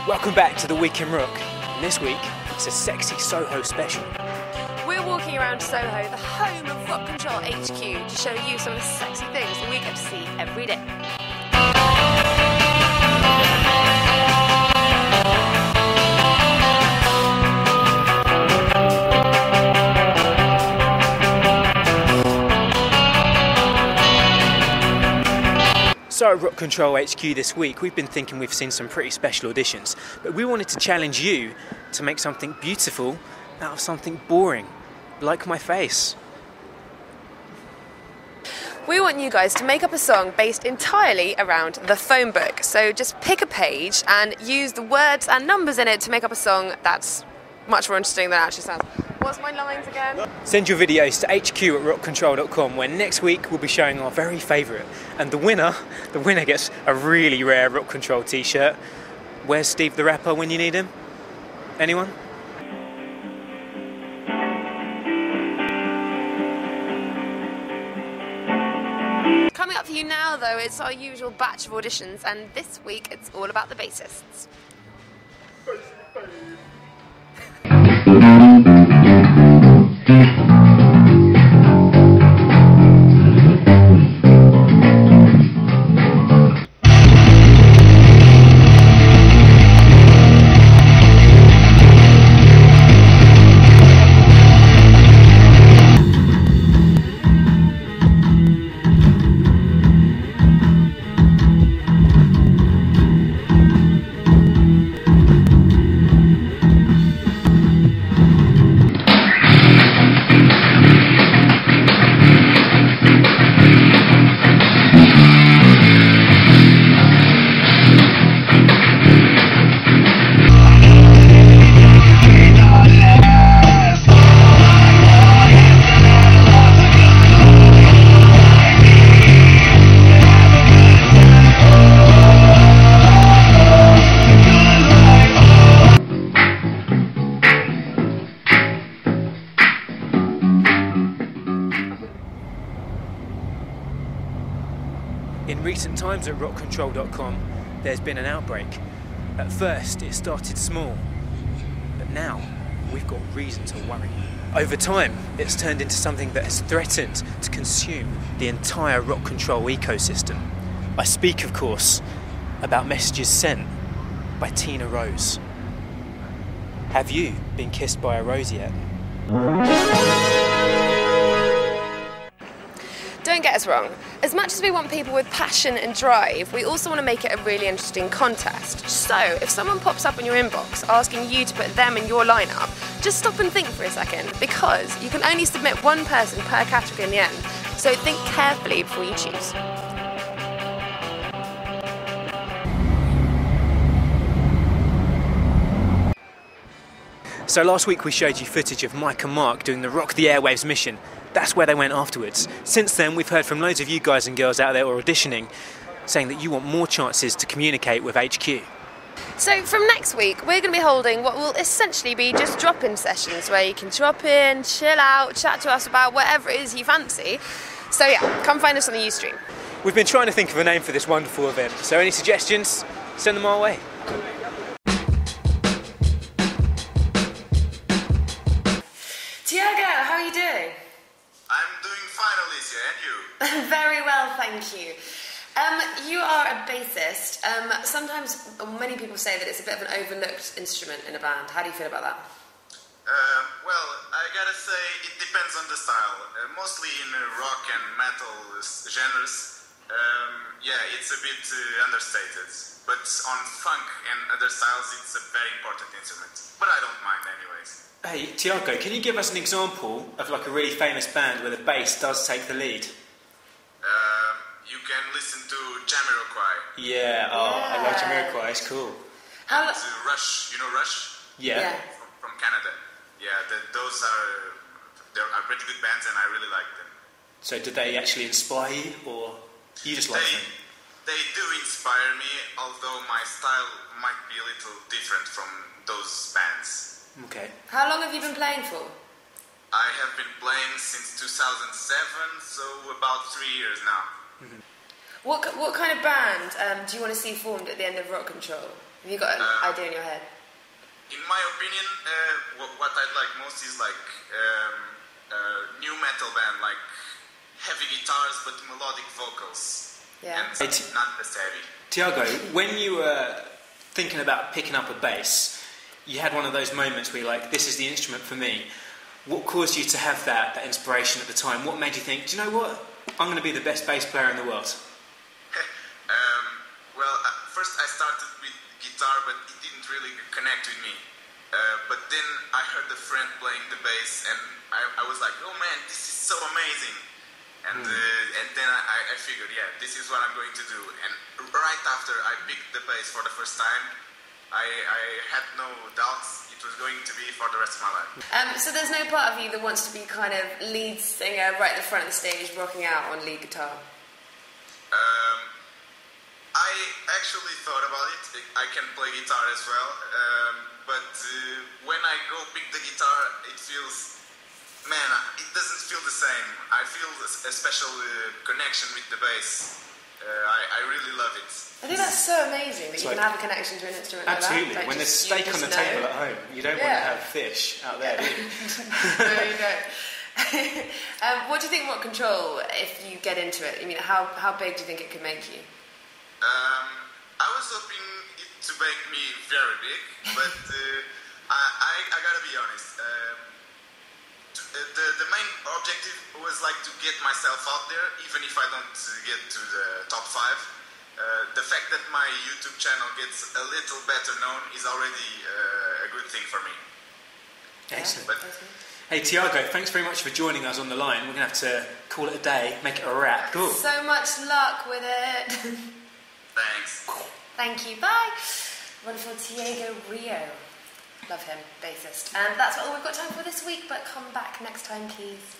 Welcome back to the Week in Rock, and this week it's a sexy Soho special. We're walking around Soho, the home of Rock Control HQ, to show you some of the sexy things that we get to see every day. So at Rock Control HQ this week, we've been thinking we've seen some pretty special auditions, but we wanted to challenge you to make something beautiful out of something boring, like my face. We want you guys to make up a song based entirely around the phone book. So just pick a page and use the words and numbers in it to make up a song that's much more interesting than it actually sounds. What's my lines again? Send your videos to hq@rockcontrol.com, where next week we'll be showing our very favourite. And the winner gets a really rare Rock Control t-shirt. Where's Steve the Rapper when you need him? Anyone? Coming up for you now, though, it's our usual batch of auditions, and this week it's all about the bassists. In recent times at rockcontrol.com, there's been an outbreak. At first, it started small, but now we've got reason to worry. Over time, it's turned into something that has threatened to consume the entire Rock Control ecosystem. I speak, of course, about messages sent by Tina Rose. Have you been kissed by a rose yet? Don't get us wrong, as much as we want people with passion and drive, we also want to make it a really interesting contest. So, if someone pops up in your inbox asking you to put them in your lineup, just stop and think for a second, because you can only submit one person per category in the end, so think carefully before you choose. So last week we showed you footage of Mike and Mark doing the Rock the Airwaves mission. That's where they went afterwards. Since then, we've heard from loads of you guys and girls out there who are auditioning, saying that you want more chances to communicate with HQ. So from next week, we're going to be holding what will essentially be just drop-in sessions, where you can drop in, chill out, chat to us about whatever it is you fancy. So yeah, come find us on the Ustream. We've been trying to think of a name for this wonderful event, so any suggestions, send them our way. Tiago, how are you doing? I'm doing fine, Alicia, and you? Very well, thank you. You are a bassist. Sometimes many people say that it's a bit of an overlooked instrument in a band. How do you feel about that? Well, I gotta say, it depends on the style. Mostly in rock and metal genres, yeah, it's a bit understated. But on funk and other styles, it's a very important instrument. But I don't mind anyways. Hey, Tiago, can you give us an example of like a really famous band where the bass does take the lead? You can listen to Jamiroquai. Yeah, I like Jamiroquai, it's cool. It's Rush, you know Rush? Yeah. From Canada. Yeah, those are pretty good bands and I really like them. So did they actually inspire you, or you just like them? They do inspire me, although my style might be a little different from those bands. Okay. How long have you been playing for? I have been playing since 2007, so about 3 years now. Mm-hmm. What kind of band do you want to see formed at the end of Rock Control? Have you got an idea in your head? In my opinion, what I'd like most is like new metal band, like heavy guitars but melodic vocals. Yeah. And not as heavy. Tiago, when you were thinking about picking up a bass, you had one of those moments where you're like, this is the instrument for me. What caused you to have that inspiration at the time? What made you think, do you know what? I'm going to be the best bass player in the world. Well, first I started with guitar, but it didn't really connect with me. But then I heard a friend playing the bass, and I was like, oh man, this is so amazing. And then I figured, yeah, this is what I'm going to do. And right after I picked the bass for the first time, I had no doubts it was going to be for the rest of my life. So there's no part of you that wants to be kind of lead singer right at the front of the stage, rocking out on lead guitar? I actually thought about it. I can play guitar as well. But when I go pick the guitar, it feels... Man, it doesn't feel the same. I feel a special connection with the bass. I really love it. I think that's so amazing that you can have a connection to an instrument like that. Absolutely. When there's steak on the table at home, you don't want to have fish out there, do you? No, you don't. What do you think Rock Control, if you get into it? I mean, how big do you think it could make you? I was hoping it to make me very big, but I gotta be honest. The main objective was like to get myself out there, even if I don't get to the top 5. The fact that my YouTube channel gets a little better known is already a good thing for me. Excellent. But, hey Tiago, thanks very much for joining us on the line. We're going to have to call it a day, make it a wrap. Cool. So much luck with it. Thanks. Thank you. Bye. Wonderful Tiago Rio. Love him, bassist. And that's all we've got time for this week, but come back next time, please.